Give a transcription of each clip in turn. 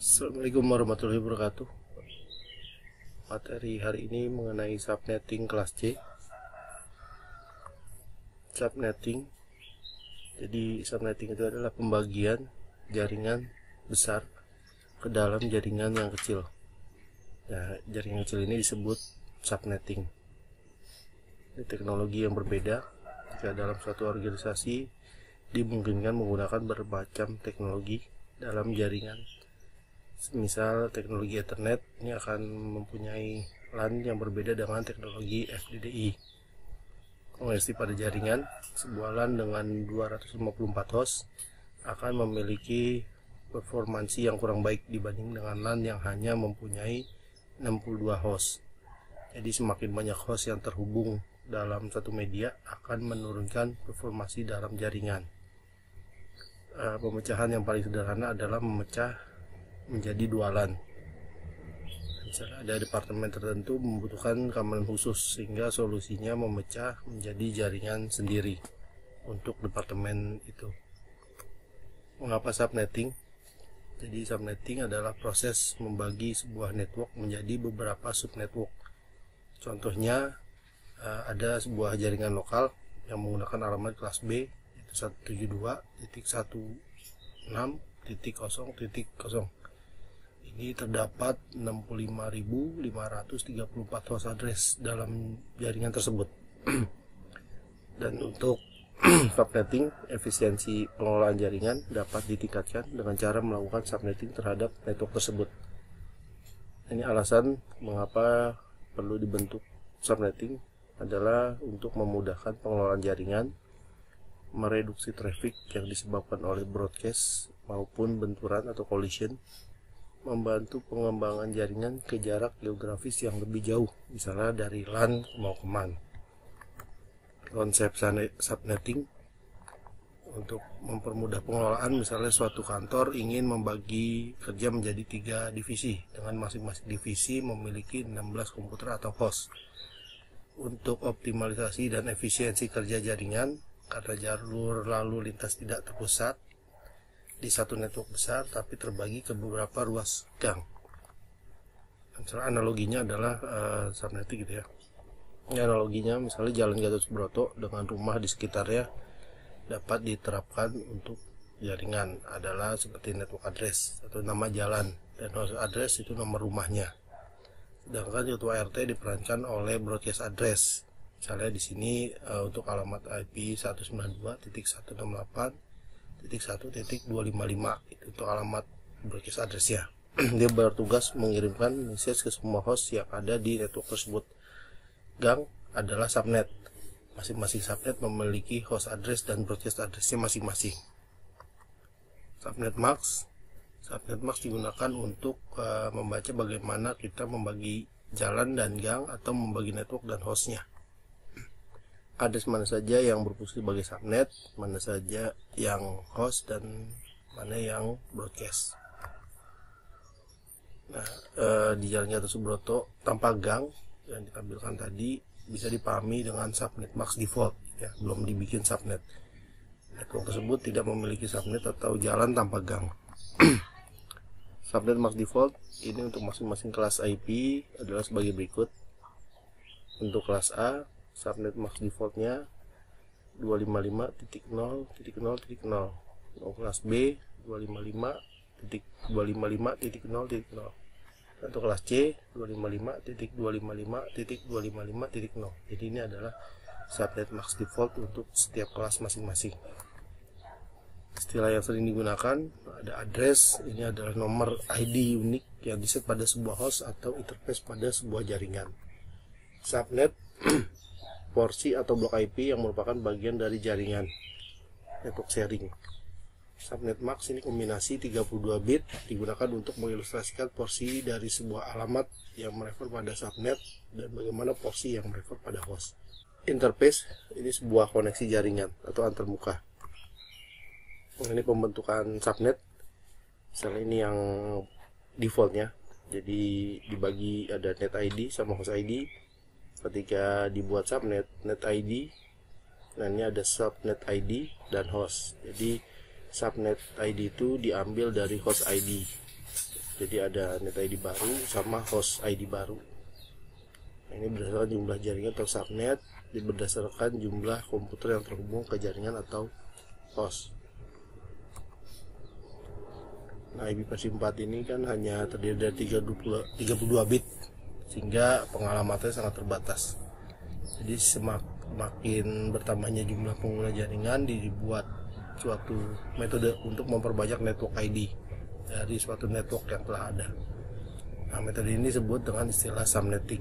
Assalamualaikum warahmatullahi wabarakatuh. Materi hari ini mengenai subnetting kelas C. Subnetting. Jadi subnetting itu adalah pembagian jaringan besar ke dalam jaringan yang kecil. Nah, jaringan kecil ini disebut subnetting. Ini teknologi yang berbeda jika dalam suatu organisasi dimungkinkan menggunakan bermacam teknologi dalam jaringan. Misal teknologi Ethernet ini akan mempunyai LAN yang berbeda dengan teknologi FDDI. Koneksi pada jaringan, sebuah LAN dengan 254 host akan memiliki performansi yang kurang baik dibanding dengan LAN yang hanya mempunyai 62 host. Jadi semakin banyak host yang terhubung dalam satu media akan menurunkan performansi dalam jaringan. Pemecahan yang paling sederhana adalah memecah menjadi dua LAN. Misalnya ada departemen tertentu membutuhkan keamanan khusus, sehingga solusinya memecah menjadi jaringan sendiri untuk departemen itu. Mengapa subnetting? Jadi subnetting adalah proses membagi sebuah network menjadi beberapa subnetwork. Contohnya ada sebuah jaringan lokal yang menggunakan alamat kelas B, yaitu 172.168.0.0. Ini terdapat 65.534 host address dalam jaringan tersebut. Dan untuk subnetting, efisiensi pengelolaan jaringan dapat ditingkatkan dengan cara melakukan subnetting terhadap network tersebut. Ini alasan mengapa perlu dibentuk subnetting adalah untuk memudahkan pengelolaan jaringan, mereduksi traffic yang disebabkan oleh broadcast maupun benturan atau collision, membantu pengembangan jaringan ke jarak geografis yang lebih jauh, misalnya dari LAN mau ke MAN. Konsep subnetting untuk mempermudah pengelolaan, misalnya suatu kantor ingin membagi kerja menjadi 3 divisi dengan masing-masing divisi memiliki 16 komputer atau host. Untuk optimalisasi dan efisiensi kerja jaringan, karena jalur lalu lintas tidak terpusat di satu network besar tapi terbagi ke beberapa ruas gang. Misalnya analoginya adalah subnetting gitu ya. Ini analoginya misalnya Jalan Gatot Subroto dengan rumah di sekitarnya dapat diterapkan untuk jaringan adalah seperti network address atau nama jalan, dan host address itu nomor rumahnya. Sedangkan ketua RT diperankan oleh broadcast address. Misalnya di sini untuk alamat IP 192.168.1.255 itu untuk alamat broadcast address ya. Dia bertugas mengirimkan message ke semua host yang ada di network tersebut. Gang adalah subnet. Masing-masing subnet memiliki host address dan broadcast addressnya masing-masing. Subnet max digunakan untuk membaca bagaimana kita membagi jalan dan gang atau membagi network dan hostnya. Address mana saja yang berfungsi sebagai subnet, mana saja yang host, dan mana yang broadcast. Nah, di Jalan Gatot Subroto tanpa gang yang ditampilkan tadi bisa dipahami dengan subnet max default ya, belum dibikin subnet. Network tersebut tidak memiliki subnet atau jalan tanpa gang. Subnet max default ini untuk masing-masing kelas IP adalah sebagai berikut. Untuk kelas A, subnet max defaultnya 255.0.0.0. Untuk kelas B 255.255.0.0. Untuk kelas C 255.255.255.0. Jadi ini adalah subnet max default untuk setiap kelas masing-masing. Istilah yang sering digunakan ada address, ini adalah nomor ID unik yang diset pada sebuah host atau interface pada sebuah jaringan. Subnet porsi atau blok IP yang merupakan bagian dari jaringan network sharing. Subnet max ini kombinasi 32 bit digunakan untuk mengilustrasikan porsi dari sebuah alamat yang merefer pada subnet dan bagaimana porsi yang merefer pada host. Interface ini sebuah koneksi jaringan atau antarmuka. Ini pembentukan subnet. Misalnya ini yang defaultnya. Jadi dibagi ada net ID sama host ID. Ketika dibuat subnet, net ID, nah ini ada subnet ID dan host. Jadi subnet ID itu diambil dari host ID. Jadi ada net ID baru sama host ID baru. Ini berdasarkan jumlah jaringan atau subnet, berdasarkan jumlah komputer yang terhubung ke jaringan atau host. Nah, IP versi 4 ini kan hanya terdiri dari 32 bit, sehingga pengalamannya sangat terbatas. Jadi semakin bertambahnya jumlah pengguna jaringan, dibuat suatu metode untuk memperbanyak network ID dari suatu network yang telah ada. Nah, metode ini disebut dengan istilah subnetting,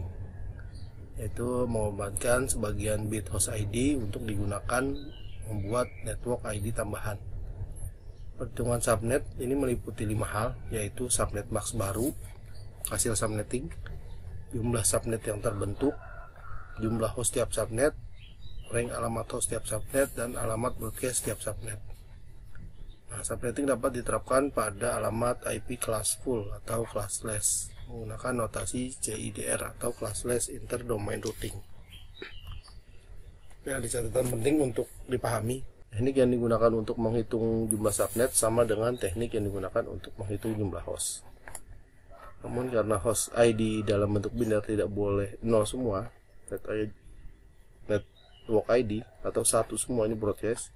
yaitu mengorbankan sebagian bit host ID untuk digunakan membuat network ID tambahan. Perhitungan subnet ini meliputi 5 hal, yaitu subnet max baru, hasil subnetting, jumlah subnet yang terbentuk, jumlah host tiap subnet, rank alamat host tiap subnet, dan alamat broadcast tiap subnet. Nah, subnetting dapat diterapkan pada alamat IP class full atau classless menggunakan notasi CIDR atau classless interdomain routing. Nah, ada catatan penting untuk dipahami. Teknik yang digunakan untuk menghitung jumlah subnet sama dengan teknik yang digunakan untuk menghitung jumlah host. Namun karena host ID dalam bentuk biner tidak boleh 0 semua, network ID atau 1 semua ini broadcast,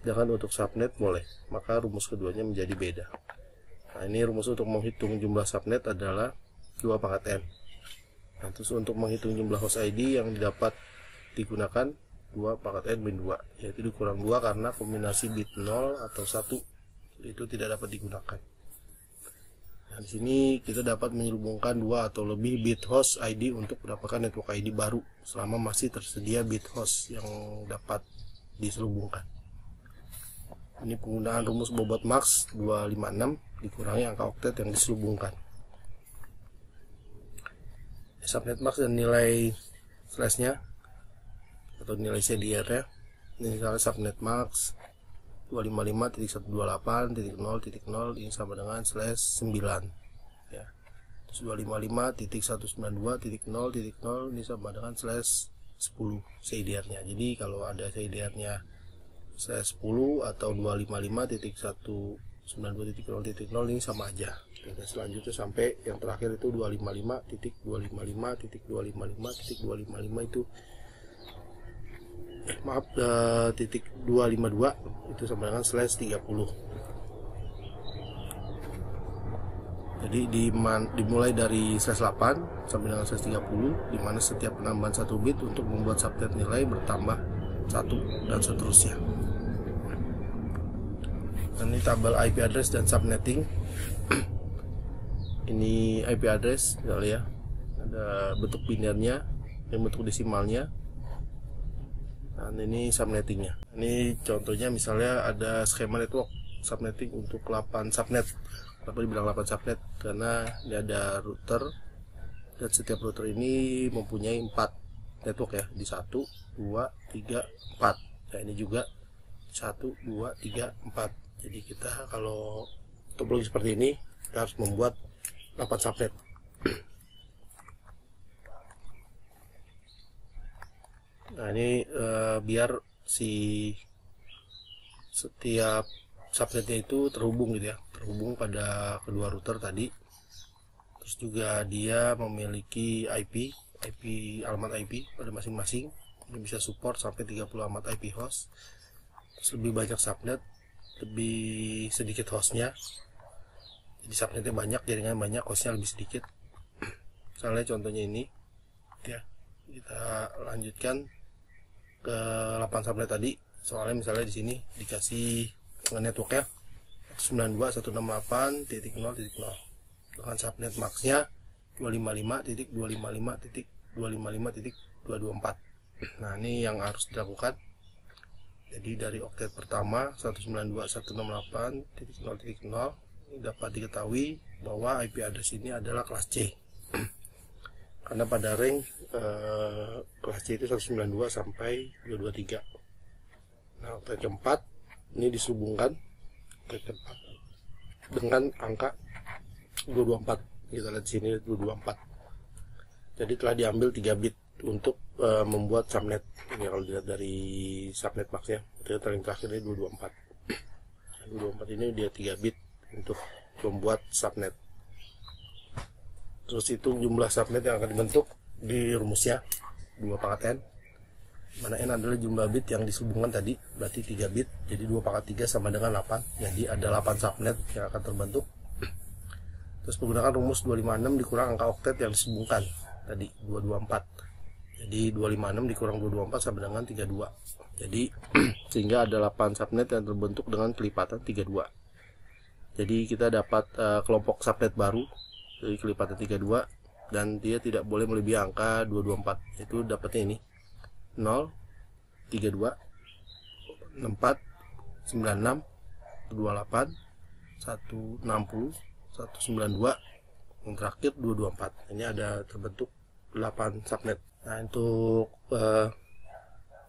sedangkan untuk subnet boleh, maka rumus keduanya menjadi beda. Nah, ini rumus untuk menghitung jumlah subnet adalah 2 pangkat n. Nah, terus untuk menghitung jumlah host ID yang dapat digunakan 2 pangkat n min 2, yaitu dikurang 2 karena kombinasi bit 0 atau 1 itu tidak dapat digunakan. Nah, di sini kita dapat menyelubungkan 2 atau lebih bit host ID untuk mendapatkan network ID baru selama masih tersedia bit host yang dapat diselubungkan. Ini penggunaan rumus bobot max 256 dikurangi angka oktet yang diselubungkan. Subnet max dan nilai slashnya atau nilai CDR-nya. Ini misalnya subnet max 255.128.0.0 ini sama dengan /9 ya. Terus 255.192.0.0 ini sama dengan /10 CDR-nya. Jadi kalau ada CDR-nya /10 atau 255.192.0.0 ini sama aja. Dan selanjutnya sampai yang terakhir itu 255.255.255.255 itu titik 252 itu sama dengan /30. Jadi dimulai dari /8 sampai dengan /30, di mana setiap penambahan 1 bit untuk membuat subnet nilai bertambah 1 dan seterusnya. Dan ini tabel IP address dan subnetting. Ini IP address misalnya ya, ada bentuk binernya, yang bentuk desimalnya. Nah, ini subnettingnya. Ini contohnya misalnya ada skema network subnetting untuk 8 subnet. Kenapa dibilang 8 subnet? Karena ini ada router, dan setiap router ini mempunyai 4 network ya, di 1, 2, 3, 4. Nah, ini juga 1, 2, 3, 4. Jadi kita kalau topologi seperti ini, kita harus membuat 8 subnet. Nah, ini biar setiap subnetnya itu terhubung gitu ya, terhubung pada kedua router tadi. Terus juga dia memiliki IP alamat IP pada masing-masing. Ini bisa support sampai 30 alamat IP host. Terus lebih banyak subnet, lebih sedikit hostnya. Jadi subnetnya banyak, jaringan banyak, hostnya lebih sedikit. Misalnya contohnya ini ya, kita lanjutkan ke 8 subnet tadi. Soalnya misalnya di sini dikasih network ya 92.168.0.0 dengan subnet maxnya 255.255.255.224. Nah, ini yang harus dilakukan. Jadi dari oktet pertama 192.168.0.0 dapat diketahui bahwa IP address ini adalah kelas C. Karena pada rank kelas C itu 192 sampai 223. Nah, oktet keempat ini disambungkan oktet keempat dengan angka 224. Kita lihat di sini 224. Jadi telah diambil 3 bit untuk membuat subnet. Ini kalau dilihat dari subnet maxnya, itu yang terakhir ini 224. 224 ini dia 3 bit untuk membuat subnet. terus hitung jumlah subnet yang akan dibentuk di rumusnya 2 pangkat n, mana n adalah jumlah bit yang disambungkan tadi, berarti 3 bit, jadi 2 pangkat 3 sama dengan 8, jadi ada 8 subnet yang akan terbentuk. Terus menggunakan rumus 256 dikurang angka oktet yang disambungkan tadi 224, jadi 256 dikurang 224 sama dengan 32, jadi sehingga ada 8 subnet yang terbentuk dengan kelipatan 32. Jadi kita dapat kelompok subnet baru dari kelipatan 32, dan dia tidak boleh melebihi angka 224. Itu dapatnya ini 0, 32, 64, 96, 28, 160, 192, yang terakhir 224. Ini ada terbentuk 8 subnet. Nah, untuk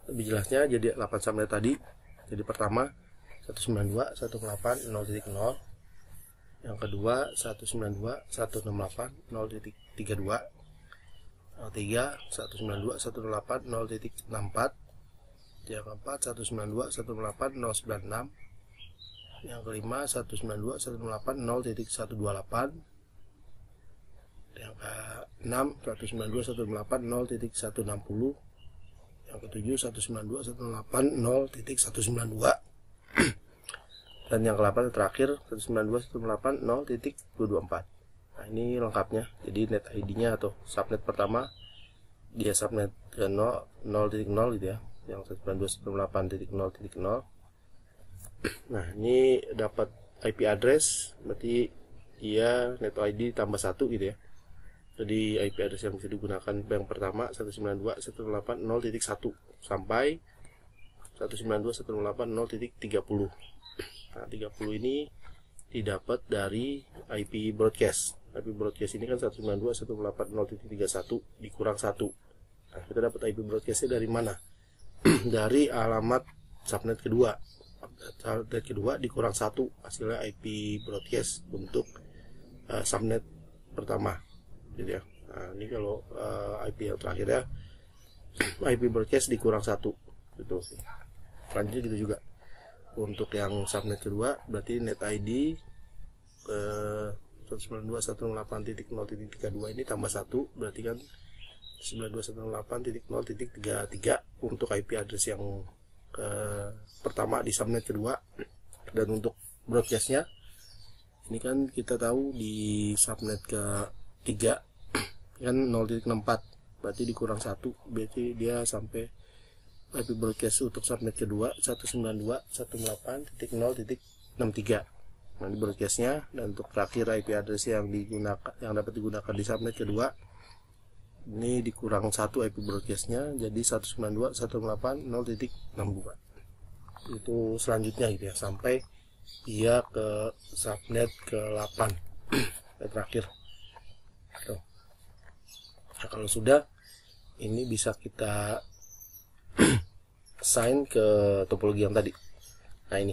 lebih jelasnya, jadi 8 subnet tadi. Jadi pertama 192, 168, 0.0. Yang kedua 192, 168, 0.32. Yang ketiga 192, 168, 0.64. Yang keempat 192, 168, 0.96. Yang kelima 192, 168, 0.128. Yang keenam 192, 168, 0.160. Yang ketujuh 192, 168, 0.192. Dan yang ke-8 terakhir 192, 168, 0.224. Nah, ini lengkapnya. Jadi net ID-nya atau subnet pertama dia subnet ke 0.0 gitu ya, yang 192, 168.0.0. Nah, ini dapat IP address, berarti dia net ID tambah 1 gitu ya. Jadi IP address yang bisa digunakan yang pertama 192, 168, 0.1 sampai 192, 168, 0.30. Nah, 30 ini didapat dari IP broadcast. IP broadcast ini kan 192, 168, 0.31 dikurang 1. Nah, kita dapat IP broadcastnya dari mana? Dari alamat subnet kedua. Subnet kedua dikurang 1, hasilnya IP broadcast untuk subnet pertama. Gitu ya. Nah, ini kalau IP yang terakhir ya, IP broadcast dikurang 1. Gitu sih. Lanjut gitu juga. Untuk yang subnet kedua berarti net ID 192.168.0.32 ini tambah 1, berarti kan 192.168.0.33 untuk IP address yang pertama di subnet kedua. Dan untuk broadcastnya ini kan kita tahu di subnet ketiga kan 0.64, berarti dikurang 1, berarti dia sampai IP broadcast untuk subnet kedua 192.168.0.63. Nah, di broadcastnya. Dan untuk terakhir IP address yang dapat digunakan di subnet kedua ini dikurang 1 IP broadcastnya, jadi 192.168.0.62. Itu selanjutnya gitu ya, sampai dia ke subnet ke-8 yang terakhir. Tuh. Nah, kalau sudah, ini bisa kita assign ke topologi yang tadi. Nah, ini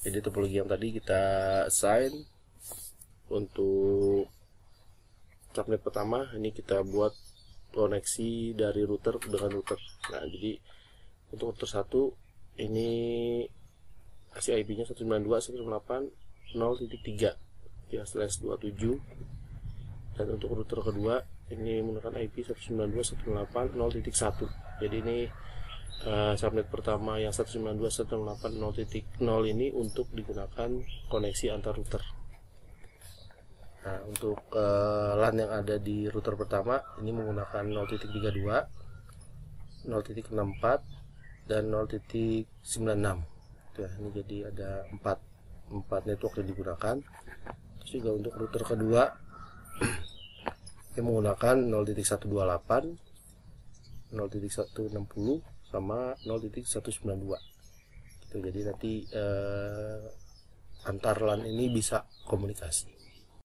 jadi topologi yang tadi kita assign untuk subnet pertama. Ini kita buat koneksi dari router dengan router. Nah, jadi untuk router 1 ini kasih IP nya 192.168.0.3 ya /27. Dan untuk router kedua ini menggunakan IP 192.168.0.1. Jadi ini subnet pertama yang 192.168.0.0 ini untuk digunakan koneksi antar router. Nah, untuk LAN yang ada di router pertama ini menggunakan 0.32, 0.64, dan 0.96. Ya, ini jadi ada 4 network yang digunakan. Terus juga untuk router kedua ini menggunakan 0.128, 0.160, sama 0.192 gitu. Jadi nanti antar LAN ini bisa komunikasi.